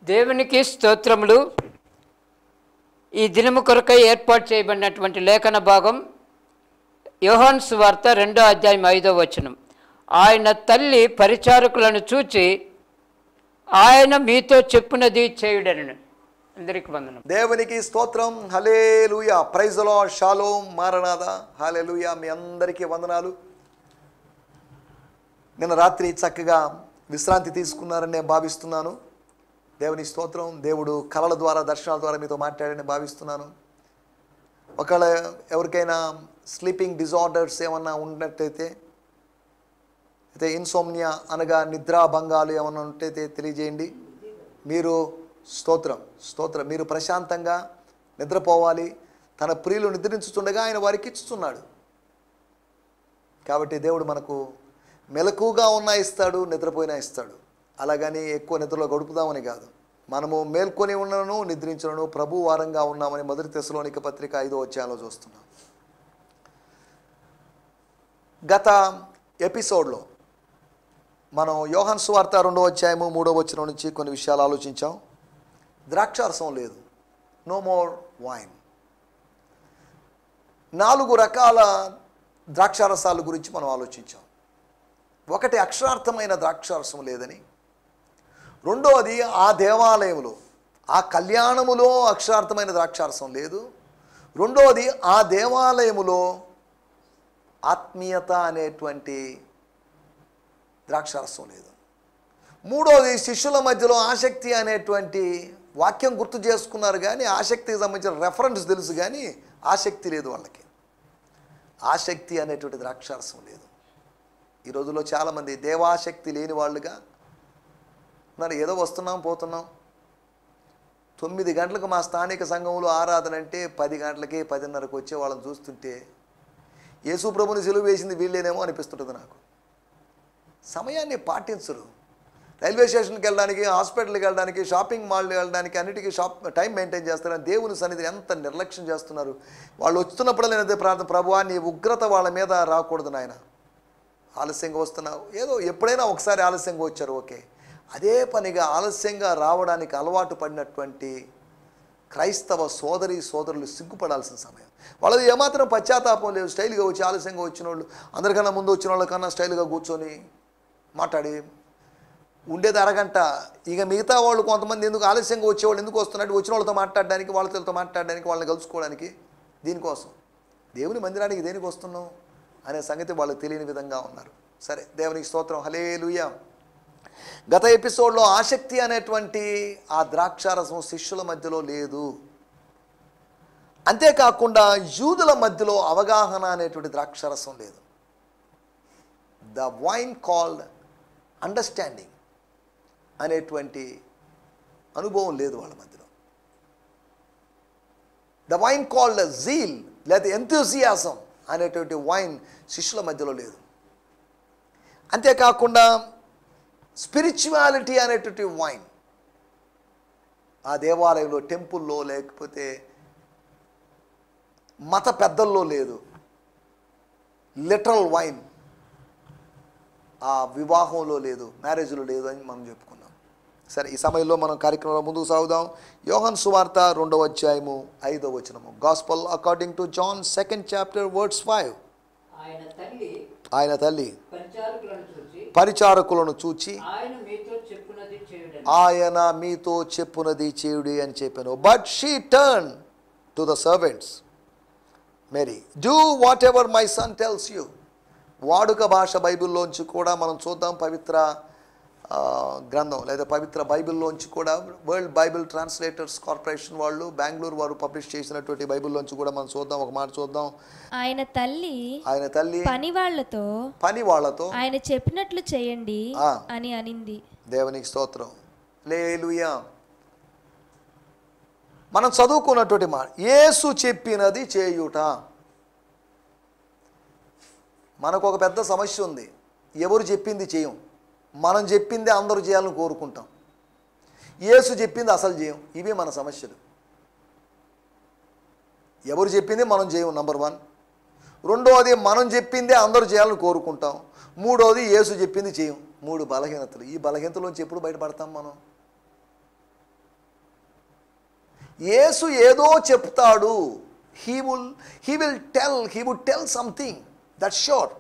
దేవునికి స్తోత్రములు. ఈ దినము కొరకై ఏర్పాటు చేయబడినటువంటి లేఖన భాగం యోహాను సువార్త 2వ అధ్యాయం 5వ వచనం. ఆయన తల్లి పరిచారకులను చూచి ఆయన మీతో చెప్పునది చేయుడనెను. అందరికి వందనం. దేవునికి స్తోత్రం. హల్లెలూయా. Praise the Lord. షాలోమ్. మారనాథా. హల్లెలూయా. మీ అందరికీ వందనాలు. నిన్న రాత్రి చక్కగా విశ్రాంతి తీసుకున్నారని నేను భావిస్తున్నాను. దేవుని స్తోత్రం. దేవుడు కళల ద్వారా దర్శనాల ద్వారా మీతో మాట్లాడని భావిస్తున్నాను. ఒకవేళ ఎవరికైనా స్లీపింగ్ డిజార్డర్స్ ఏమన్నా ఉన్నట్టయితే, అయితే ఇన్సోమ్నియా అనగా నిద్రాభంగాలు ఏమన్నా ఉంటైతే తెలియజేయండి. మీరు స్తోత్రం మీరు ప్రశాంతంగా నిద్రపోవాలి. తన ప్రియులు నిద్రించుతుండగా ఆయన వారికి ఇస్తున్నాడు. కాబట్టి దేవుడు మనకు మెలకుగా ఉన్నా ఇస్తాడు, నిద్రపోయినా ఇస్తాడు. అలాగని ఎక్కువ నిద్రలో గడుపుదామని కాదు. మనము మేల్కొని ఉన్నను నిద్రించను ప్రభు వారంగా ఉన్నామని 1 తెస్సలోనిక పత్రిక 5వ అధ్యాయంలో చూస్తున్నాం. గత ఎపిసోడ్లో మనం యోహాను సువార్త 2వ అధ్యాయము 3వ వచనం నుంచి కొన్ని విషయాలు ఆలోచించాం. ద్రాక్షారసం లేదు, నో మోర్ వైన్. 4 రకాల ద్రాక్షారసాల గురించి మనం ఆలోచించాం. ఒకటి, అక్షరార్థమైన ద్రాక్షారసం లేదని. రెండవది, ఆ దేవాలయములో ఆ కళ్యాణములో అక్షరార్థమైన ద్రాక్షారసం లేదు. రెండవది, ఆ దేవాలయములో ఆత్మీయత అనేటువంటి ద్రాక్షారసం లేదు. మూడవది, శిష్యుల మధ్యలో ఆసక్తి అనేటువంటి వాక్యం గుర్తు చేసుకున్నారు కానీ ఆసక్తికి సంబంధించిన రెఫరెన్స్ తెలుసు కానీ ఆసక్తి లేదు వాళ్ళకి. ఆసక్తి అనేటువంటి ద్రాక్షారసం లేదు. ఈ రోజుల్లో చాలామంది దేవాసక్తి లేని వాళ్ళుగా ఉన్నారు. ఏదో వస్తున్నాం పోతున్నాం. 9 గంటలకు మా స్థానిక సంఘంలో ఆరాధన అంటే 10 గంటలకి 10:30కి వచ్చే వాళ్ళని చూస్తుంటే యేసు ప్రభుని సిలువ వేసింది వీళ్ళేనేమో అనిపిస్తుంటుంది నాకు. సమయాన్ని పాటించరు. రైల్వే స్టేషన్కి వెళ్ళడానికి, హాస్పిటల్కి వెళ్ళడానికి, షాపింగ్ మాల్కి వెళ్ళడానికి అన్నిటికీ టైం మెయింటైన్ చేస్తారని దేవుని సన్నిధిని ఎంత నిర్లక్ష్యం చేస్తున్నారు. వాళ్ళు వస్తున్నప్పుడు నేను అదే ప్రార్థన, ప్రభువా నీ ఉగ్రత వాళ్ళ మీద రాకూడదు నాయన. ఆలస్యంగా వస్తున్నావు, ఏదో ఎప్పుడైనా ఒకసారి ఆలస్యంగా వచ్చారు ఓకే. అదే పనిగా ఆలస్యంగా రావడానికి అలవాటు పడినటువంటి క్రైస్తవ సోదరులు సిగ్గుపడాల్సిన సమయం. వాళ్ళది ఏమాత్రం పశ్చాత్తాపం లేదు. స్టైల్గా వచ్చి ఆలస్యంగా వచ్చిన వాళ్ళు, అందరికన్నా ముందు వచ్చిన వాళ్ళకన్నా స్టైల్గా కూర్చొని మాట్లాడి ఉండేది అరగంట. ఇక మిగతా వాళ్ళు కొంతమంది ఎందుకు ఆలస్యంగా వచ్చేవాళ్ళు ఎందుకు వస్తున్నట్టు వచ్చిన వాళ్ళతో మాట్లాడడానికి, వాళ్ళతో మాట్లాడడానికి, వాళ్ళని కలుసుకోవడానికి, దీనికోసం. దేవుని మందిరానికి దేనికి వస్తున్నాం అనే సంగతి వాళ్ళకి తెలియని విధంగా ఉన్నారు. సరే, దేవునికి స్తోత్రం. హల్లెలూయా. గత ఎపిసోడ్లో ఆసక్తి అనేటువంటి ఆ ద్రాక్షారసం శిష్యుల మధ్యలో లేదు. అంతేకాకుండా యూదుల మధ్యలో అవగాహన అనేటువంటి ద్రాక్షారసం లేదు. ద వైన్ కాల్డ్ అండర్స్టాండింగ్ అనేటువంటి అనుభవం లేదు వాళ్ళ మధ్యలో. ద వైన్ కాల్డ్ జీల్ లేదా ఎంథూసియాజం అనేటువంటి వైన్ శిష్యుల మధ్యలో లేదు. అంతేకాకుండా స్పిరిచువాలిటీ అనేటువంటి వైన్ ఆ దేవాలయంలో, టెంపుల్లో, లేకపోతే మత పెద్దల్లో లేదు. లిటరల్ వైన్ ఆ వివాహంలో లేదు, మ్యారేజ్లో లేదు అని మనం చెప్పుకున్నాం. సరే, ఈ సమయంలో మనం కార్యక్రమంలో ముందుకు సాగుదాం. యోహాను సువార్త 2వ అధ్యాయము 5వ వచనము. Gospel according to John 2nd chapter verse 5. ఆయన తల్లి పరిచారకులను చూచి ఆయన మీతో చెప్పునది చేయుడి అని చెప్పాను. But she turn to the servants. Mary, do whatever my son tells you. వాడుక భాష బైబిల్లోంచి కూడా మనం చూద్దాం. పవిత్ర గ్రంథం లేదా పవిత్ర బైబిల్లోంచి కూడా వరల్డ్ బైబిల్ ట్రాన్స్లేటర్స్ కార్పొరేషన్ వాళ్ళు, బెంగళూరు వారు పబ్లిష్ చేసినటువంటి బైబిల్లోంచి కూడా మనం చూద్దాం. ఒక మాట చూద్దాం. ఆయన తల్లి పని వాళ్ళతో ఆయన చెప్పినట్లు చేయండి అని అనింది. దేవునికి స్తోత్రం. హల్లెలూయా. మనం చదువుకున్నటువంటి మాట, యేసు చెప్పినది చేయుట. మనకు ఒక పెద్ద సమస్య ఉంది. ఎవరు చెప్పింది చేయం. మనం చెప్పింది అందరూ చేయాలని కోరుకుంటాం. యేసు చెప్పింది అసలు చేయం. ఇవే మన సమస్యలు. ఎవరు చెప్పింది మనం చేయం, నంబర్ 1. రెండవది, మనం చెప్పిందే అందరూ చేయాలని కోరుకుంటాం. మూడవది, యేసు చెప్పింది చేయం. 3 బలహీనతలు. ఈ బలహీనతలోంచి ఎప్పుడు బయటపడతాం మనం? యేసు ఏదో చెప్తాడు. He would tell something that sure.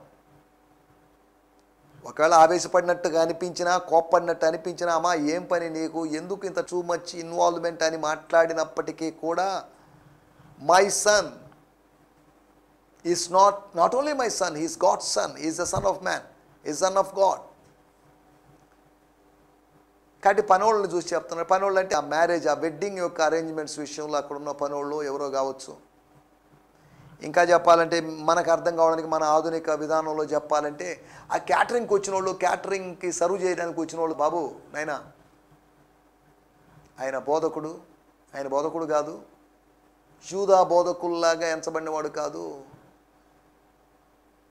ఒకవేళ ఆవేశపడినట్టుగా అనిపించినా, కోప్పడినట్టు అనిపించినా, అమ్మా ఏం పని నీకు, ఎందుకు ఇంత టూ మచ్ ఇన్వాల్వ్మెంట్ అని మాట్లాడినప్పటికీ కూడా my son is not only my son, he's God's son, is the son of man, is son of God. కాబట్టి పనోళ్ళని చూసి చెప్తున్నారు. పనోళ్ళు అంటే ఆ మ్యారేజ్, ఆ వెడ్డింగ్ యొక్క అరేంజ్మెంట్స్ విషయంలో అక్కడ ఉన్న పనోళ్ళు ఎవరో కావచ్చు. ఇంకా చెప్పాలంటే మనకు అర్థం కావడానికి మన ఆధునిక విధానంలో చెప్పాలంటే ఆ క్యాటరింగ్కి వచ్చిన వాళ్ళు, క్యాటరింగ్కి సర్వ్ చేయడానికి వచ్చిన వాళ్ళు, బాబు నాయనా ఆయన బోధకుడు కాదు, యూదా బోధకుల్లాగా ఎంచబడినవాడు కాదు,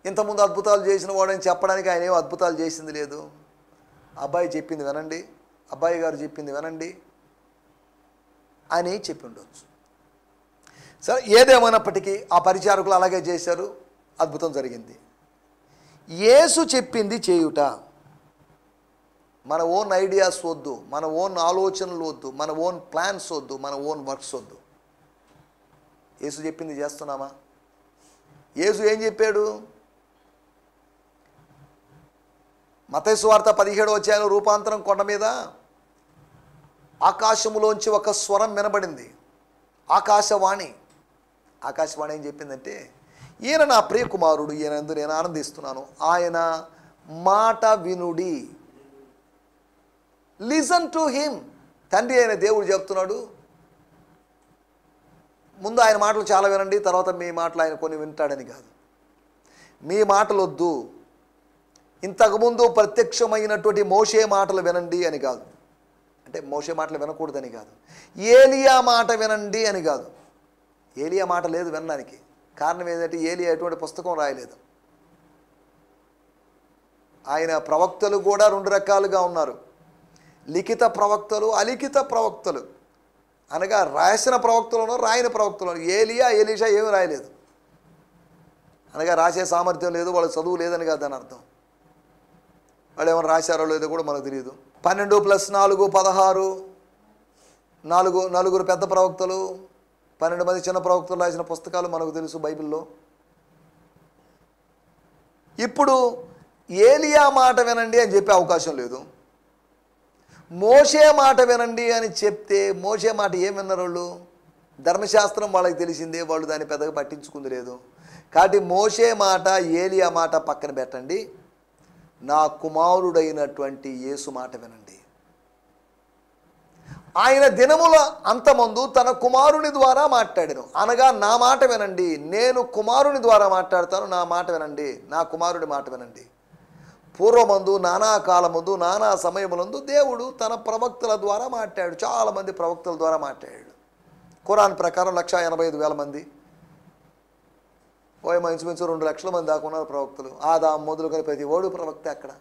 ఇంతకుముందు అద్భుతాలు చేసిన వాడని చెప్పడానికి ఆయన ఏమో అద్భుతాలు చేసింది లేదు. అబ్బాయి చెప్పింది వినండి, అబ్బాయి గారు చెప్పింది వినండి అని చెప్పి ఉండొచ్చు. సరే, ఏదేమైనప్పటికీ ఆ పరిచారకులు అలాగే చేశారు, అద్భుతం జరిగింది. యేసు చెప్పింది చేయుట. మన ఓన్ ఐడియాస్ వద్దు, మన ఓన్ ఆలోచనలు వద్దు, మన ఓన్ ప్లాన్స్ వద్దు, మన ఓన్ వర్క్స్ వద్దు. యేసు చెప్పింది చేస్తున్నామా? యేసు ఏం చెప్పాడు? మత్తయి సువార్త 17వ అధ్యాయంలో రూపాంతరం కొండ మీద ఆకాశములోంచి ఒక స్వరం వినబడింది. ఆకాశవాణి ఏం చెప్పిందంటే, ఈయన నా ప్రియ కుమారుడు, ఈయనందు నేను ఆనందిస్తున్నాను, ఆయన మాట వినుడి. Listen to him. తండ్రి అయిన దేవుడు చెప్తున్నాడు, ముందు ఆయన మాటలు చాలా వినండి, తర్వాత మీ మాటలు ఆయన కొన్ని వింటాడని కాదు. మీ మాటలు వద్దు, ఇంతకుముందు ప్రత్యక్షమైనటువంటి మోషే మాటలు వినండి అని కాదు. అంటే మోషే మాటలు వినకూడదని కాదు. ఏలియా మాట వినండి అని కాదు. ఏలియా మాట లేదు వినడానికి. కారణం ఏంటంటే ఏలియా ఎటువంటి పుస్తకం రాయలేదు. ఆయన ప్రవక్తలు కూడా 2 రకాలుగా ఉన్నారు. లిఖిత ప్రవక్తలు, అలిఖిత ప్రవక్తలు. అనగా రాసిన ప్రవక్తలను, రాయని ప్రవక్తలను. ఎలీషా ఏమీ రాయలేదు. అనగా రాసే సామర్థ్యం లేదు, వాళ్ళకి చదువు లేదని కాదు అని అర్థం. వాళ్ళు ఏమైనా రాశారో లేదో కూడా మనకు తెలియదు. 12 + 4 16, నలుగురు పెద్ద ప్రవక్తలు, 12 మంది చిన్న ప్రవక్తలు రాసిన పుస్తకాలు మనకు తెలుసు బైబిల్లో. ఇప్పుడు ఏలియా మాట వినండి అని చెప్పే అవకాశం లేదు. మోషే మాట వినండి అని చెప్తే మోషే మాట ఏం విన్నారు వాళ్ళు? ధర్మశాస్త్రం వాళ్ళకి తెలిసిందే, వాళ్ళు దాన్ని పెద్దగా పట్టించుకుంది లేదు. కాబట్టి మోషే మాట, ఏలియా మాట పక్కన పెట్టండి, నా కుమారుడైనటువంటి యేసు మాట వినండి. ఆయన దినముల అంతమందు తన కుమారుని ద్వారా మాట్లాడాను. అనగా నా మాట వినండి, నేను కుమారుని ద్వారా మాట్లాడతాను, నా మాట వినండి, నా కుమారుడి మాట వినండి. పూర్వమందు, నానా కాలమందు, నానా సమయములందు దేవుడు తన ప్రవక్తల ద్వారా మాట్లాడాడు. చాలామంది ప్రవక్తల ద్వారా మాట్లాడాడు. ఖురాన్ ప్రకారం 185,000 మంది, ఇంచుమించు 2 లక్షల మంది దాకా ఉన్నారు ప్రవక్తలు. ఆదాం మొదలుకొని ప్రతి ఓడు ప్రవక్త. అక్కడ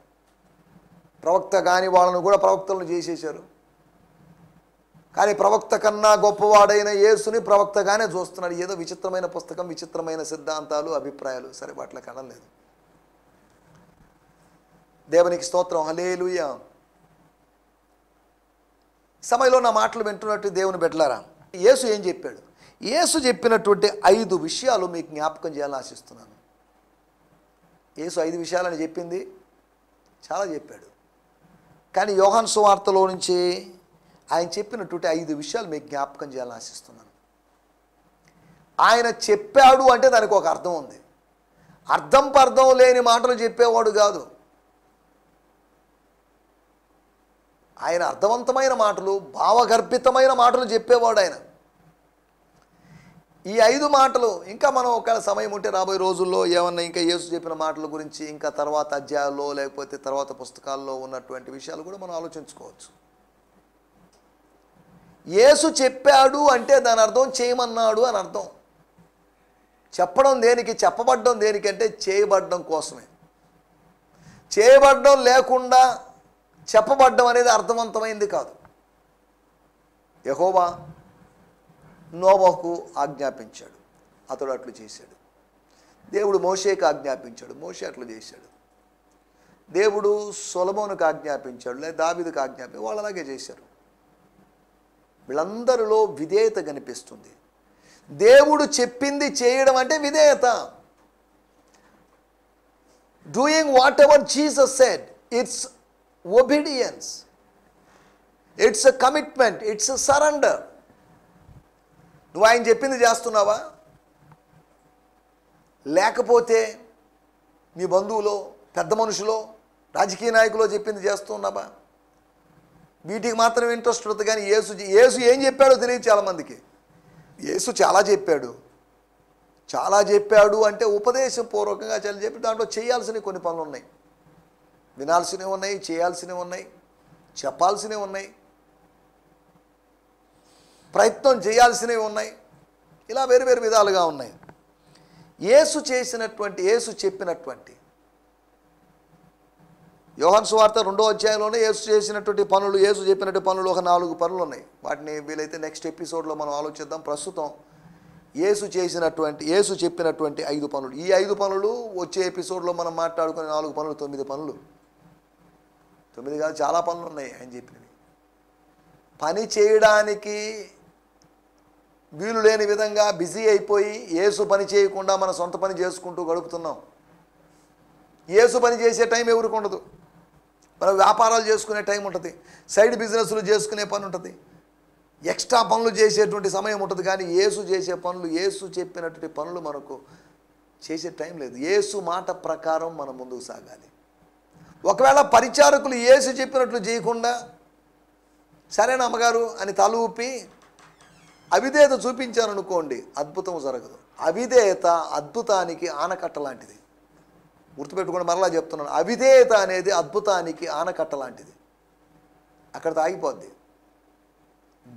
ప్రవక్త కాని వాళ్ళను కూడా ప్రవక్తలను చేసేశారు. కానీ ప్రవక్త కన్నా గొప్పవాడైన యేసుని ప్రవక్తగానే చూస్తున్నాడు. ఏదో విచిత్రమైన పుస్తకం, విచిత్రమైన సిద్ధాంతాలు, అభిప్రాయాలు, సరే వాటిలో కనలేదు. దేవునికి స్తోత్రం, హల్లెలూయా. సమయంలో నా మాటలు వింటున్నట్టు దేవుని బిడ్డలారా, యేసు ఏం చెప్పాడు? యేసు చెప్పినటువంటి 5 విషయాలు మీకు జ్ఞాపకం చేయాలని ఆశిస్తున్నాను. యేసు 5 విషయాలని చెప్పింది చాలా చెప్పాడు. కానీ యోహాను సువార్తలో నుంచి ఆయన చెప్పినటువంటి 5 విషయాలు మీకు జ్ఞాపకం చేయాలని ఆశిస్తున్నాను. ఆయన చెప్పాడు అంటే దానికి ఒక అర్థం ఉంది. అర్థం లేని మాటలు చెప్పేవాడు కాదు. ఆయన అర్థవంతమైన మాటలు, భావగర్భితమైన మాటలు చెప్పేవాడు ఆయన. ఈ 5 మాటలు ఇంకా మనం ఒకవేళ సమయం ఉంటే రాబోయే రోజుల్లో ఏమన్నా ఇంకా యేసు చెప్పిన మాటల గురించి ఇంకా తర్వాత అధ్యాయాల్లో లేకపోతే తర్వాత పుస్తకాల్లో ఉన్నటువంటి విషయాలు కూడా మనం ఆలోచించుకోవచ్చు. యేసు చెప్పాడు అంటే దాని అర్థం చేయమన్నాడు అని అర్థం. చెప్పడం దేనికి, చెప్పబడ్డం దేనికంటే చేయబడ్డం కోసమే. చేయబడ్డం లేకుండా చెప్పబడ్డం అనేది అర్థవంతమైంది కాదు. యెహోవా నోవహుకు ఆజ్ఞాపించాడు, అతడు అట్లు చేశాడు. దేవుడు మోషేకి ఆజ్ఞాపించాడు, మోషే అట్లు చేశాడు. దేవుడు సొలొమోనుకు ఆజ్ఞాపించాడు, లేదా దావీదుకు ఆజ్ఞాపించాడు, వాళ్ళు అలాగే చేశారు. వీళ్ళందరిలో విధేయత కనిపిస్తుంది. దేవుడు చెప్పింది చేయడం అంటే విధేయత. Doing what ever Jesus said, it's obedience, it's a commitment, it's a surrender. నువ్వు ఆయన చెప్పింది చేస్తున్నావా? లేకపోతే నీ బంధువులో, పెద్ద మనుషులో, రాజకీయ నాయకులో చెప్పింది చేస్తున్నావా? వీటికి మాత్రం ఇంట్రెస్ట్ ఉంటుంది. కానీ యేసు ఏం చెప్పాడో తెలియదు చాలామందికి. యేసు చాలా చెప్పాడు అంటే ఉపదేశపూర్వకంగా చాలా చెప్పి దాంట్లో చేయాల్సినవి కొన్ని పనులు ఉన్నాయి. వినాల్సినవి ఉన్నాయి, చేయాల్సినవి ఉన్నాయి, చెప్పాల్సినవి ఉన్నాయి, ప్రయత్నం చేయాల్సినవి ఉన్నాయి. ఇలా వేరు వేరు విధాలుగా ఉన్నాయి. యేసు చెప్పినటువంటి యోహాను సువార్త 2వ అధ్యాయంలోనే యేసు చేసినటువంటి పనులు, యేసు చెప్పినటువంటి పనులు ఒక 4 పనులు ఉన్నాయి. వాటిని వీలైతే నెక్స్ట్ ఎపిసోడ్లో మనం ఆలోచిద్దాం. ప్రస్తుతం యేసు చెప్పినటువంటి 5 పనులు. ఈ 5 పనులు వచ్చే ఎపిసోడ్లో మనం మాట్లాడుకునే 4 పనులు 9 పనులు. 9 కాదు, చాలా పనులు ఉన్నాయి ఆయన చెప్పినవి. పని చేయడానికి వీలు లేని విధంగా బిజీ అయిపోయి యేసు పని చేయకుండా మన సొంత పని చేసుకుంటూ గడుపుతున్నాం. యేసు పని చేసే టైం ఎవరికి ఉండదు. మనం వ్యాపారాలు చేసుకునే టైం ఉంటుంది, సైడ్ బిజినెస్లు చేసుకునే పని ఉంటుంది, ఎక్స్ట్రా పనులు చేసేటువంటి సమయం ఉంటుంది. కానీ యేసు చేసే పనులు, యేసు చెప్పినటువంటి పనులు మనకు చేసే టైం లేదు. యేసు మాట ప్రకారం మనం ముందుకు సాగాలి. ఒకవేళ పరిచారకులు యేసు చెప్పినట్లు చేయకుండా సరేనా అమ్మగారు అని తల ఊపి అవిధేయత చూపించారనుకోండి, అద్భుతం జరగదు. అవిధేయత అద్భుతానికి ఆనకట్ట లాంటిది. గుర్తుపెట్టుకోండి, మరలా చెప్తున్నాను, అవిధేయత అనేది అద్భుతానికి ఆనకట్ట లాంటిది. అక్కడితో ఆగిపోద్ది,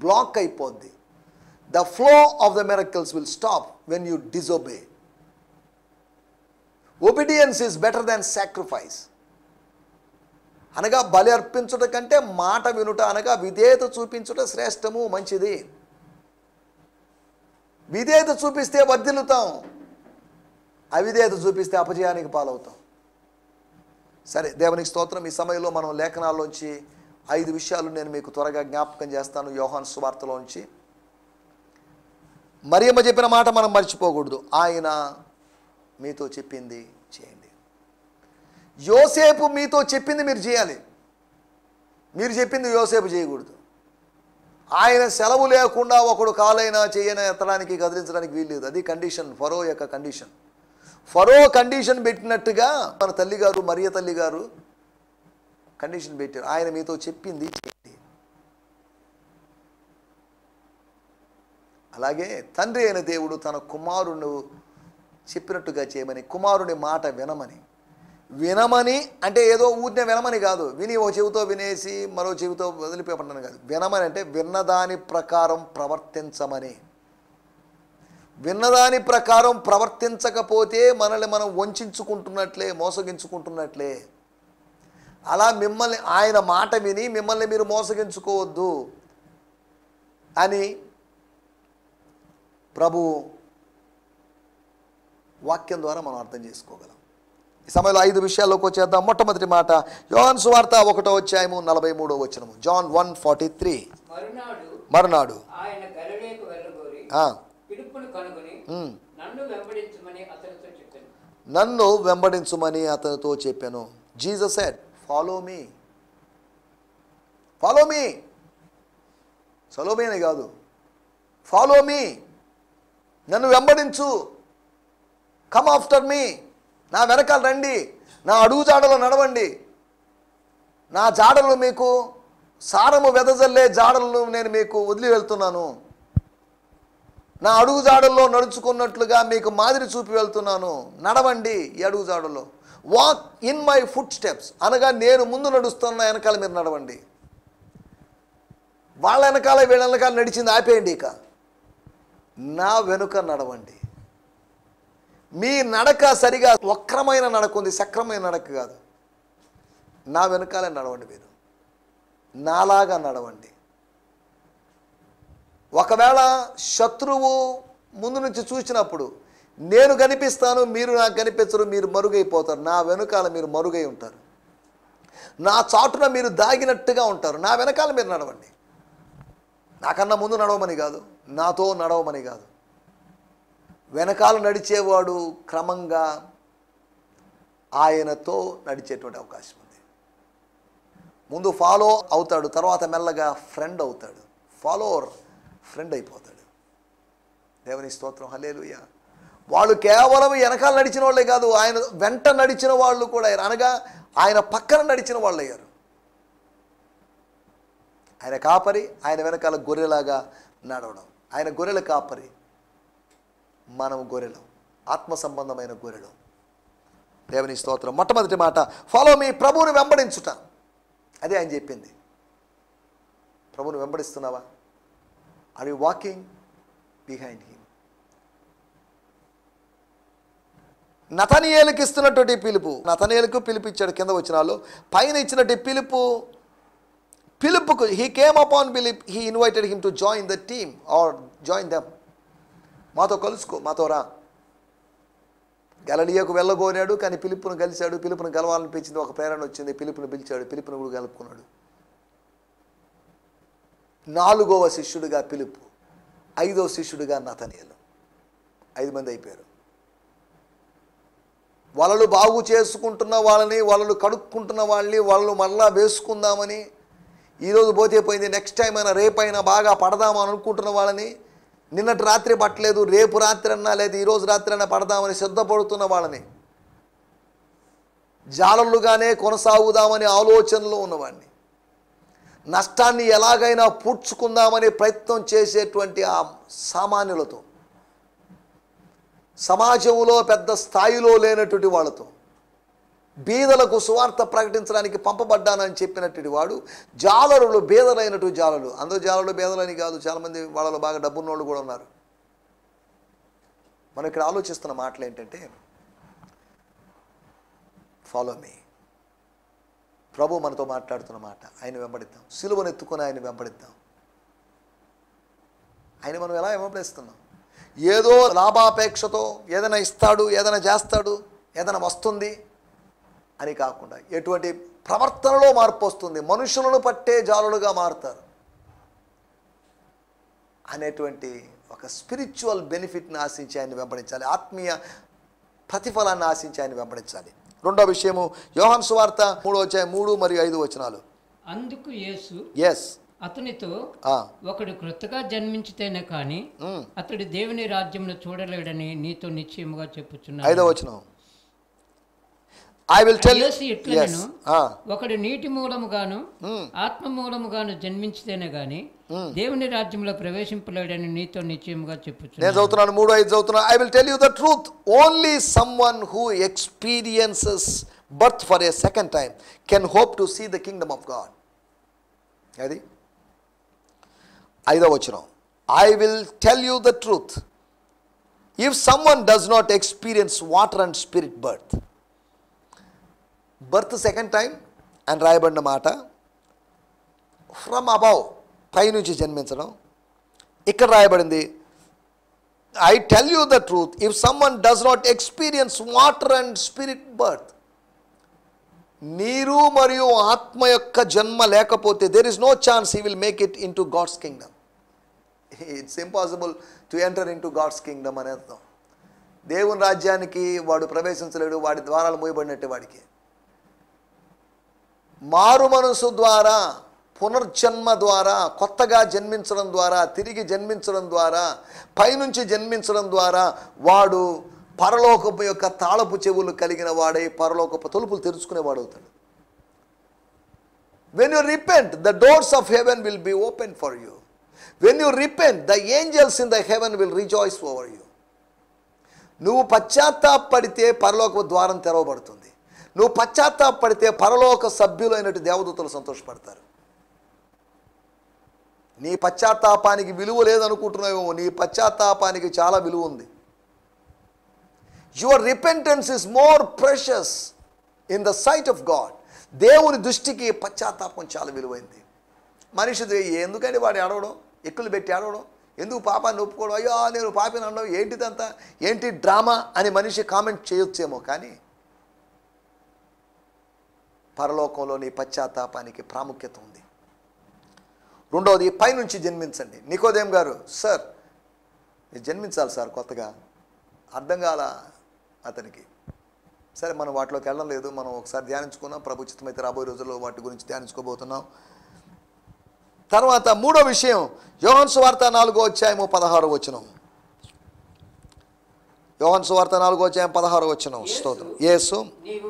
బ్లాక్ అయిపోద్ది. The flow of the miracles will stop when you disobey. Obedience is better than sacrifice. అనగా బలి అర్పించుట కంటే మాట వినుట, అనగా విధేయత చూపించుట శ్రేష్టము, మంచిది. విధేయత చూపిస్తే వర్ధిల్లుతాం, అవిధేయత చూపిస్తే అపజయానికి పాలవుతాం. సరే, దేవునికి స్తోత్రం. ఈ సమయంలో మనం లేఖనాల్లోంచి 5 విషయాలు నేను మీకు త్వరగా జ్ఞాపకం చేస్తాను. యోహాను సువార్తలోంచి మరియమ్మ చెప్పిన మాట మనం మర్చిపోకూడదు. ఆయన మీతో చెప్పింది చేయండి. యోసేపు మీతో చెప్పింది మీరు చేయాలి. మీరు చెప్పింది యోసేపు చేయకూడదు. ఆయన సెలవు లేకుండా ఒకడు కాలైనా చేయన ఎత్తడానికి కదిలించడానికి వీల్లేదు. అది కండిషన్, ఫరో యొక్క కండిషన్. ఫరో కండిషన్ పెట్టినట్టుగా మన తల్లిగారు, మరియ తల్లి గారు కండిషన్ పెట్టారు. ఆయన మీతో చెప్పింది చేయండి. అలాగే తండ్రి అయిన దేవుడు తన కుమారుడు చెప్పినట్టుగా చేయమని, కుమారుని మాట వినమని అంటే ఏదో ఊరినే వినమని కాదు, విని ఓ చెవితో వినేసి మరో చెవితో వదిలిపోయమని కాదు. వినమని అంటే విన్నదాని ప్రకారం ప్రవర్తించమని. విన్నదాని ప్రకారం ప్రవర్తించకపోతే మనల్ని మనం వంచుకుంటున్నట్లే, మోసగించుకుంటున్నట్లే. అలా మిమ్మల్ని, ఆయన మాట విని మిమ్మల్ని మీరు మోసగించుకోవద్దు అని ప్రభు వాక్యం ద్వారా మనం అర్థం చేసుకోగలం. ఈ సమయంలో 5 విషయాల్లోకి వచ్చేద్దాం. మొట్టమొదటి మాట యోహాను సువార్త 1వ అధ్యాయము 43వ వచనము. జాన్ 1:43. మరునాడు ఆయన గలిలయకు వెళ్ళగోరి ఫిలిప్పును కనుగొని నన్ను వెంబడించుమని అతనితో చెప్పాను. Jesus said, follow me. Follow me, follow me అని కాదు, ఫాలో మీ, నన్ను వెంబడించు, కమ్ ఆఫ్టర్ మీ, నా వెనకాల రండి, నా అడుగు జాడలో నడవండి. నా జాడలు మీకు సారము వెదజల్లే జాడలను నేను మీకు వదిలి వెళ్తున్నాను. నా అడుగు జాడల్లో నడుచుకున్నట్లుగా మీకు మాదిరి చూపి వెళ్తున్నాను. నడవండి ఈ అడుగు జాడల్లో. Walk in my footsteps, అనగా నేను ముందు నడుస్తున్న వెనకాల మీరు నడవండి. వాళ్ళ వెనకాల వీళ్ళ వెనకాల నడిచింది ఆపేయండి. ఇక నా వెనుక నడవండి. మీ నడక సరిగా వక్రమైన నడక ఉంది, సక్రమైన నడక కాదు. నా వెనకాలే నడవండి, మీరు నాలాగా నడవండి. ఒకవేళ శత్రువు ముందు నుంచి చూసినప్పుడు నేను కనిపిస్తాను, మీరు నాకు కనిపించరు, మీరు మరుగైపోతారు. నా వెనకాల మీరు మరుగై ఉంటారు, నా చాటున మీరు దాగినట్టుగా ఉంటారు. నా వెనకాల మీరు నడవండి. నాకన్నా ముందు నడవమని కాదు, నాతో నడవమని కాదు. వెనకాల నడిచేవాడు క్రమంగా ఆయనతో నడిచేటువంటి అవకాశం ఉంది. ముందు ఫాలో అవుతాడు, తర్వాత మెల్లగా ఫ్రెండ్ అవుతాడు. ఫాలోవర్ ఫ్రెండ్ అయిపోతాడు. దేవుని స్తోత్రం, హల్లెలూయా. వాళ్ళు కేవలం వెనకాల నడిచిన వాళ్ళే కాదు, ఆయన వెంట నడిచిన వాళ్ళు కూడా అయ్యారు. అనగా ఆయన పక్కన నడిచిన వాళ్ళు అయ్యారు. ఆయన కాపరి, ఆయన వెనకాల గొర్రెలాగా నడవడం. ఆయన గొర్రెల కాపరి, మనం గొర్రెలం, ఆత్మ సంబంధమైన గొర్రెలం. దేవుని స్తోత్రం. మొట్టమొదటి మాట ఫాలో మీ, ప్రభువుని వెంబడించుట. అదే ఆయన చెప్పింది. ప్రభువుని వెంబడిస్తున్నావా? Are you walking behind him? నతనీయేలుకి ఇస్తున్నటువంటి పిలుపు, నతనీయేలుకు పిలుపు ఇచ్చాడు. కింద వచనాల్లో పైన ఇచ్చినట్టు పిలుపుకు he came upon belief, he invited him to join the team or join them. మాతో కలుసుకో, మాతో రా. గలిలయకు వెళ్ళగోరాడు, కానీ పిలుపును కలిశాడు. పిలుపును కలవాలనిపించింది, ఒక ప్రేరణ వచ్చింది. పిలుపును పిలిచాడు, పిలుపును కూడా కలుపుకున్నాడు. 4వ శిష్యుడిగా పిలుపు, 5వ శిష్యుడిగా నతనీయేలు. 5 మంది అయిపోయారు. వలలు బాగు చేసుకుంటున్న వాళ్ళని, వలలు కడుక్కుంటున్న వాళ్ళని, వలలు మళ్ళా వేసుకుందామని, ఈరోజు పోతే పోయింది, నెక్స్ట్ టైం అయినా రేపైనా బాగా పడదామని అనుకుంటున్న వాళ్ళని, నిన్నటి రాత్రి పట్టలేదు రేపు రాత్రి అన్నా లేదు ఈరోజు రాత్రి అయినా పడదామని సిద్ధపడుతున్న వాళ్ళని, జాలలుగానే కొనసాగుదామని ఆలోచనలో ఉన్నవాడిని, నష్టాన్ని ఎలాగైనా పూడ్చుకుందామని ప్రయత్నం చేసేటువంటి ఆ సామాన్యులతో, సమాజంలో పెద్ద స్థాయిలో లేనటువంటి వాళ్ళతో, బీదలకు సువార్త ప్రకటించడానికి పంపబడ్డానని చెప్పినటువంటి వాడు, జాలరులు, బీదలైనటువంటి జాలలు. అందరూ జాలలు బీదలని కాదు, చాలామంది వాళ్ళలో బాగా డబ్బున్నోళ్ళు కూడా ఉన్నారు. మనం ఇక్కడ ఆలోచిస్తున్న మాటలు ఏంటంటే, ఫాలో మీ. ప్రభు మనతో మాట్లాడుతున్న మాట, ఆయన వెంబడిద్దాం. సిలువను ఎత్తుకొని ఆయన వెంబడిద్దాం. ఆయన మనం ఎలా వెంబడిస్తున్నాం? ఏదో లాభాపేక్షతో ఏదైనా ఇస్తాడు, ఏదైనా చేస్తాడు, ఏదైనా వస్తుంది అని కాకుండా ఎటువంటి ప్రవర్తనలో మార్పు వస్తుంది, మనుషులను పట్టే జాలులుగా మారుతారు అనేటువంటి ఒక స్పిరిచువల్ బెనిఫిట్ని ఆశించి ఆయన వెంబడించాలి. ఆత్మీయ ప్రతిఫలాన్ని ఆశించి ఆయన వెంబడించాలి. రెండో విషయము యోహాను సువార్త 3:3 మరియు 5 వచనాలు. అందుకు యేసు ఎస్ అతనితో, ఒకడు క్రొత్తగా జన్మించితేనే కానీ అతడు దేవుని రాజ్యంలో చూడలేడని నీతో నిశ్చయముగా చెప్పుచున్నాను. 5వ వచనం. I will tell you. Yes. ఒకడు నీటి మూలముగాను ఆత్మ మూలముగాను జన్మించితేనే గాని దేవుని రాజ్యంలో ప్రవేశింపలేడని నీతో నిశ్చయముగా చెప్పుచున్నాను. నేను చదువుతున్నాను 3:5 చదువుతున్నాను. I will tell you the truth. Only someone who experiences birth for a second time can hope to see the kingdom of God. అది 5వ వచనం. I will tell you the truth. If someone does not experience water and spirit birth, birth second time అని రాయబడిన మాట, from above, పైనుంచి జన్మించడం. ఇక్కడ రాయబడింది, I tell you the truth, if someone does not experience water and spirit birth, నీరు మరియు ఆత్మ యొక్క జన్మ లేకపోతే there is no chance he will make it in to God's kingdom. It's impossible to enter in to God's kingdom అని అర్థం. దేవుని రాజ్యానికి వాడు ప్రవేశించలేడు, వాడి ద్వారాలు మూయబడినట్టే వాడికి. మారు మనసు ద్వారా, పునర్జన్మ ద్వారా, కొత్తగా జన్మించడం ద్వారా, తిరిగి జన్మించడం ద్వారా, పైనుంచి జన్మించడం ద్వారా వాడు పరలోకపు యొక్క తాళపు చెవులు కలిగిన వాడై పరలోకపు తలుపులు తెరుచుకునేవాడు అవుతాడు. When you repent, the doors of heaven will be opened for you. When you repent, the angels in the heaven will rejoice over you. నువ్వు పశ్చాత్తాపడితే పరలోక ద్వారం తెరవబడుతుంది. నువ్వు పశ్చాత్తాపడితే పరలోక సభ్యులైనట్టు దేవదూతలు సంతోషపడతారు. నీ పశ్చాత్తాపానికి విలువ లేదనుకుంటున్నావేమో, నీ పశ్చాత్తాపానికి చాలా విలువ ఉంది. Your repentance is more precious in the sight of God. దేవుని దృష్టికి పశ్చాత్తాపం చాలా విలువైంది. మనిషిది ఎందుకని వాడు అడవడం, ఎక్కులు పెట్టి అడవడం, ఎందుకు పాపాన్ని ఒప్పుకోవడం, అయ్యో నేను పాపిని అనడం, ఏంటిదంతా, ఏంటి డ్రామా అని మనిషి కామెంట్ చేయొచ్చేమో, కానీ పరలోకంలో నీ పశ్చాత్తాపానికి ప్రాముఖ్యత ఉంది. రెండవది పైనుంచి జన్మించండి. నికోదేం గారు, సార్ మీరు జన్మించాలి సార్ కొత్తగా. అర్థం కాల అతనికి. సరే, మనం వాటిలోకి వెళ్ళడం లేదు, మనం ఒకసారి ధ్యానించుకున్నాం. ప్రభు చిత్తమైతే రాబోయే రోజుల్లో వాటి గురించి ధ్యానించుకోబోతున్నాం. తర్వాత మూడో విషయం, యోహాను సువార్త 4వ అధ్యాయము 16వ వచనం. యోహాను సువార్త 4వ అధ్యాయం 16వ వచనం. స్తోత్రం. యేసు, నీవు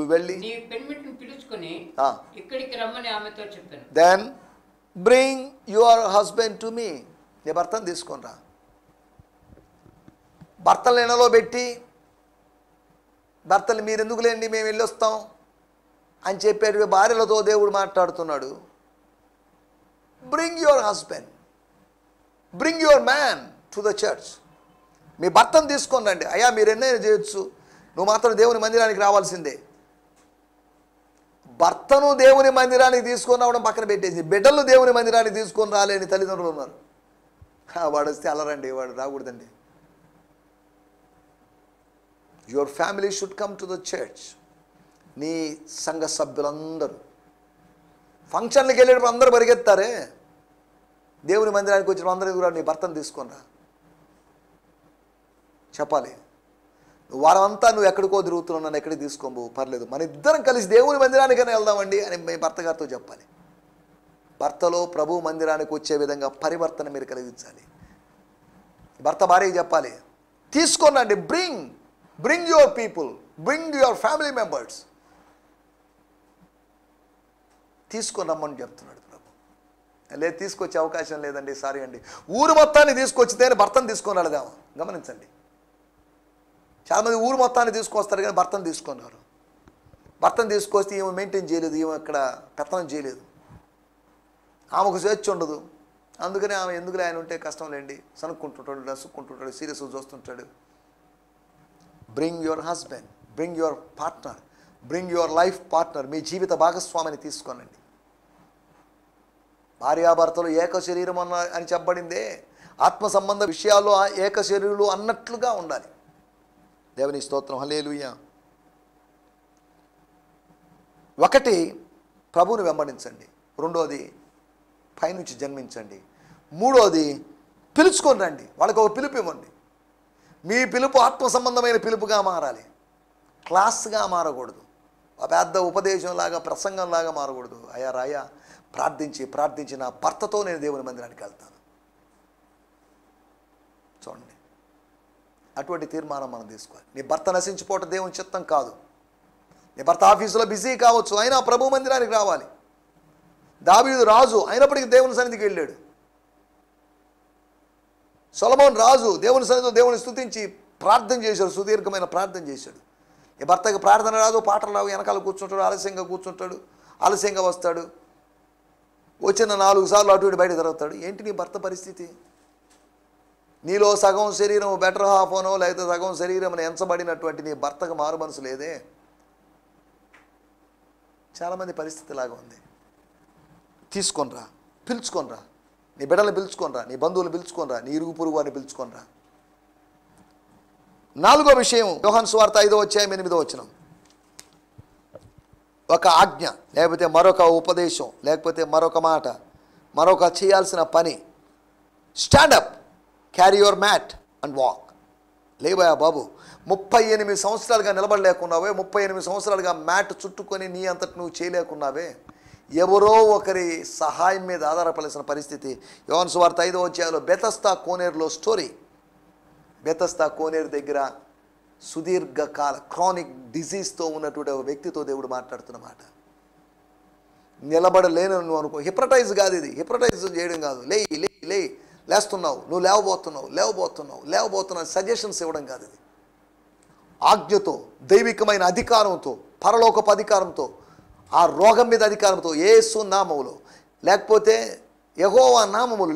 వెళ్ళి నీ పెనిమిటిని పిలుచుకొని ఇక్కడికి రమ్మని ఆమెతో చెప్పాను. Then bring your husband to me. నీ భర్తను తీసుకొని రా. భర్తలు ఎండలో పెట్టి, భర్తలు మీరు ఎందుకు లేండి మేము వెళ్ళొస్తాం అని చెప్పేటి భార్యలతో దేవుడు మాట్లాడుతున్నాడు. Bring your husband, bring your man to the church. మీ భర్తను తీసుకొని రండి. అయ్యా మీరు ఎన్నైనా చేయొచ్చు, నువ్వు మాత్రం దేవుని మందిరానికి రావాల్సిందే. భర్తను దేవుని మందిరానికి తీసుకొని రావడం పక్కన పెట్టేసి బిడ్డలను దేవుని మందిరానికి తీసుకొని రాలేని తల్లిదండ్రులు ఉన్నారు. వాడు వస్తే అలరండి, వాడు రాకూడదండి. Your family should come to the church. నీ సంఘ సభ్యులందరూ ఫంక్షన్లకు వెళ్ళేటప్పుడు అందరూ పరిగెత్తారే, దేవుని మందిరానికి వచ్చిన అందరూ కూడా నీ భర్తను తీసుకొని రా చెప్పాలి. నువ్వు వారమంతా నువ్వు ఎక్కడికో తిరుగుతున్నావు, నన్ను ఎక్కడికి తీసుకోబో పర్లేదు, మన ఇద్దరం కలిసి దేవుని మందిరానికైనా వెళ్దామండి అని మీ భర్త గారితో చెప్పాలి. భర్తలో ప్రభు మందిరానికి వచ్చే విధంగా పరివర్తన మీరు కలిగించాలి. భర్త భార్యకి చెప్పాలి, తీసుకోనండి, bring your people, bring your family members, తీసుకొని రమ్మని చెప్తున్నాడు ప్రభు. లేదు తీసుకొచ్చే అవకాశం లేదండి, సారీ అండి. ఊరు మొత్తాన్ని తీసుకొచ్చితే భర్తను తీసుకొని వెళదాము. గమనించండి, చాలామంది ఊరు మొత్తాన్ని తీసుకొస్తారు కానీ భర్తను తీసుకున్నారు. భర్తను తీసుకొస్తే ఈమె మెయింటైన్ చేయలేదు, ఈమె అక్కడ పెత్తనం చేయలేదు, ఆమెకు స్వేచ్ఛ ఉండదు. అందుకని ఆమె ఎందుకులే ఆయన ఉంటే కష్టం లేండి, సనుక్కుంటుంటాడు, నసుక్కుంటుంటాడు, సీరియస్గా చూస్తుంటాడు. Bring your husband, bring your partner, bring your life partner, మీ జీవిత భాగస్వామిని తీసుకోనండి. భార్యాభర్తలు ఏక శరీరం అని చెప్పబడిందే. ఆత్మ సంబంధ విషయాల్లో ఏక శరీరులు అన్నట్లుగా ఉండాలి. దేవుని స్తోత్రం, హల్లెలూయా. ఒకటి, ప్రభువుని వెంబడించండి. రెండోది, పైనుంచి జన్మించండి. మూడోది, పిలుచుకొని రండి. వాళ్ళకి ఒక పిలుపు ఇవ్వండి. మీ పిలుపు ఆత్మ సంబంధమైన పిలుపుగా మారాలి, క్లాస్గా మారకూడదు, పెద్ద ఉపదేశంలాగా ప్రసంగంలాగా మారకూడదు. అయ్యా రాయా ప్రార్థించి నా భర్తతో నేను దేవుని మందిరానికి వెళ్తాను. చూడండి, అటువంటి తీర్మానం మనం తీసుకోవాలి. నీ భర్త నశించిపోవటం దేవుని చిత్తం కాదు. నీ భర్త ఆఫీసులో బిజీ కావచ్చు, అయినా ప్రభు మందిరానికి రావాలి. దావీదు రాజు అయినప్పటికీ దేవుని సన్నిధికి వెళ్ళాడు. సొలొమోను రాజు దేవుని సన్నిధిలో దేవుని స్తుతించి ప్రార్థన చేశాడు, సుదీర్ఘమైన ప్రార్థన చేశాడు. ఈ భర్తకి ప్రార్థన రాదు, పాటలు రావు, వెనకాల కూర్చుంటాడు, ఆలస్యంగా కూర్చుంటాడు, ఆలస్యంగా వస్తాడు, వచ్చిన 4 సార్లు అటు ఇటు బయట తిరుగుతాడు. ఏంటి నీ భర్త పరిస్థితి? నీలో సగం శరీరం బెటర్ హాఫ్ అనో లేకపోతే సగం శరీరం ఎంచబడినటువంటి నీ భర్తకు మారు మనసు లేదే. చాలామంది పరిస్థితి లాగా ఉంది. తీసుకొనిరా, పిలుచుకొనిరా, నీ బిడ్డలను పిలుచుకొనిరా, నీ బంధువులు పిలుచుకొనిరా, నీ ఇరుగు పొరుగు వారిని పిలుచుకొనిరా. 4వ విషయం, యోహాను సువార్త 5వ అధ్యాయం 8వ వచనం. ఒక ఆజ్ఞ, లేకపోతే మరొక ఉపదేశం, లేకపోతే మరొక మాట, మరొక చేయాల్సిన పని. Stand up, carry your mat and walk. లేవయా బాబు, 38 సంవత్సరాలుగా నిలబడలేకున్నావే, 38 సంవత్సరాలుగా మ్యాట్ చుట్టుకొని నీ అంతటి నువ్వు చేయలేకున్నావే. ఎవరో ఒకరి సహాయం మీద ఆధారపడాల్సిన పరిస్థితి. యోహాను సువార్త 5వ అధ్యాయంలో బెతస్దా కోనేరులో స్టోరీ. బెతస్దా కోనేరు దగ్గర సుదీర్ఘకాల క్రానిక్ డిజీజ్తో ఉన్నటువంటి ఒక వ్యక్తితో దేవుడు మాట్లాడుతున్నమాట. నిలబడలేను నువ్వు అనుకో, హిప్రటైజ్ కాదు ఇది, హిప్రటైజ్ చేయడం కాదు. లే లేస్తున్నావు, నువ్వు లేవబోతున్నావు సజెషన్స్ ఇవ్వడం కాదు ఇది. ఆజ్ఞతో, దైవికమైన అధికారంతో, పరలోకపు అధికారంతో, ఆ రోగం మీద అధికారంతో, యేసు నామములో లేకపోతే యెహోవా నామములు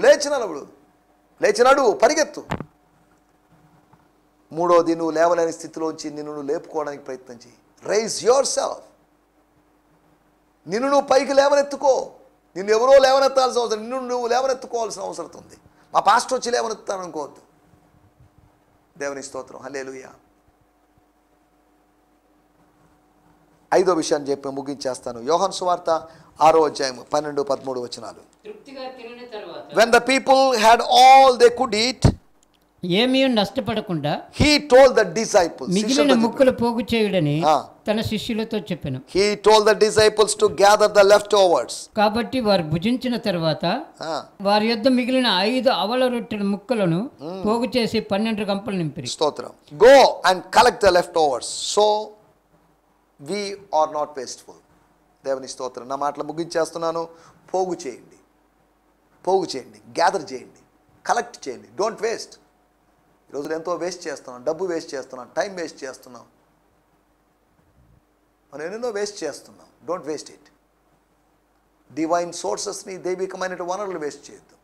లేచినాడు, పరిగెత్తు. మూడోది, నువ్వు లేవలేని స్థితిలోంచి నిన్ను నువ్వు లేపుకోవడానికి ప్రయత్నం చేయి. Rise your self. నిన్ను నువ్వు పైకి లేవనెత్తుకో. నిన్ను ఎవరో లేవనెత్తాల్సిన అవసరం, నిన్ను నువ్వు లేవనెత్తుకోవాల్సిన అవసరం ఉంది. మా పాస్టర్ వచ్చి లేవనెత్తాను అనుకోవద్దు. దేవుని స్తోత్రం, హల్లెలూయా. 5వ విషయాన్ని చెప్పి ముగించేస్తాను. యోహాను సువార్త 6వ అధ్యాయం 12-13 వచనాలు. తృప్తిగా తినిన తర్వాత When the people had all they could eat, ఏమీ నష్టపడకుండా he told the disciples, మిగిలిన ముక్కలు పోగు చేయుడని ఆ. తన శిష్యులతో చెప్పెను. he told the disciples to gather the leftovers. కాబట్టి వారు భుజించిన తర్వాత ఆ, వారి యొద్ద మిగిలిన 5 అవల రొట్టెల ముక్కలను పోగు చేసి 12 గంపలు నింపిరి. స్తోత్రం. Go and collect the leftovers, so we are not wasteful. దేవుని స్తోత్రం. నా మాటలు ముగించేస్తున్నాను. పోగు చేయండి, పోగు చేయండి, గ్యాదర్ చేయండి, కలెక్ట్ చేయండి. Don't waste. ఈరోజు ఎంతో వేస్ట్ చేస్తున్నాం, డబ్బు వేస్ట్ చేస్తున్నాం, టైం వేస్ట్ చేస్తున్నాం, మనం ఎన్నెన్నో వేస్ట్ చేస్తున్నాం. Don't waste it. డివైన్ సోర్సెస్ని, దైవికమైన వనరులు వేస్ట్ చేయొద్దు.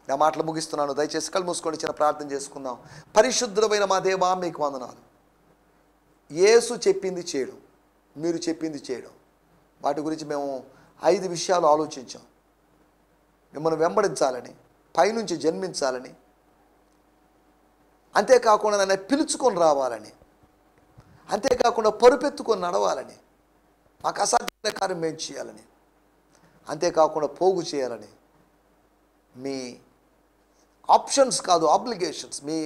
నా మాటలు ముగిస్తున్నాను. దయచేసి కళ్ళు మూసుకొని చిన్న ప్రార్థన చేసుకుందాం. పరిశుద్ధమైన మా దేవా, మీకు వందనాలు. యేసు చెప్పింది చేయడం, మీరు చెప్పింది చేయడం, వాటి గురించి మేము 5 విషయాలు ఆలోచించాం. మిమ్మల్ని వెంబడించాలని, పైనుంచి జన్మించాలని, అంతేకాకుండా నన్ను పిలుచుకొని రావాలని, అంతేకాకుండా పరుపెత్తుకొని నడవాలని, మాకు అసాధ్యమైన కార్యం మేము చేయాలని, అంతేకాకుండా పోగు చేయాలని, మీ ఆప్షన్స్ కాదు, ఆబ్లిగేషన్స్, మీ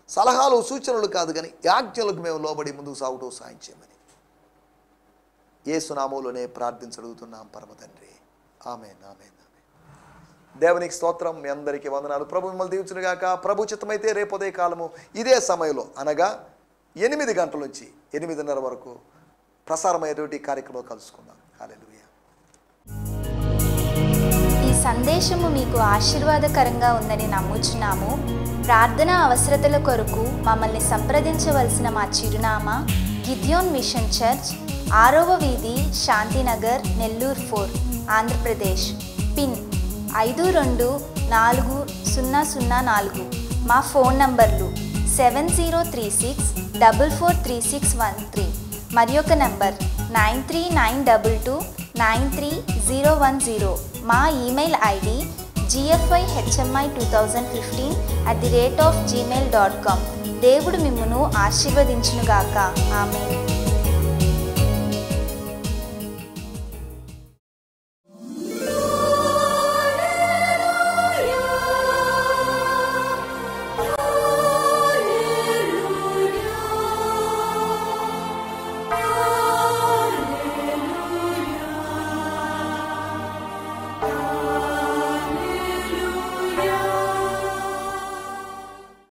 సలహాలు సూచనలు కాదు కానీ యాజ్ఞలకు మేము లోబడి ముందుకు సాగుతూ సాయం చేయమని యేసు నామములోనే ప్రార్థించడుగుతున్నాం పరమ తండ్రి. ఆమేన్, ఆమేన్, ఆమేన్. దేవునికి స్తోత్రం. మీ అందరికీ వందనాలు. ప్రభు మిమ్మల్ని దీవించునుగాక. ప్రభు చిత్తమైతే రేపు ఉదయ కాలము ఇదే సమయంలో, అనగా 8 గంటల నుంచి 8:30 వరకు ప్రసారమయ్యేటువంటి కార్యక్రమంలో కలుసుకుందాం. హల్లెలూయా. ఈ సందేశము మీకు ఆశీర్వాదకరంగా ఉందని నమ్ముచున్నాము. ప్రార్థన అవసరతల కొరకు మమ్మల్ని సంప్రదించవలసిన మా చిరునామా గిద్యోన్ మిషన్ చర్చ్, 6వ వీధి, శాంతినగర్, నెల్లూరు 4, ఆంధ్రప్రదేశ్. పిన్ 524004. మా ఫోన్ నంబర్లు 7036443613 మరి ఒక నంబర్ 9392293010. మా ఈమెయిల్ ఐడి gfihmi2015@gmail.com. దేవుడు మిమ్మును ఆశీర్వదించునుగాక. ఆమేన్.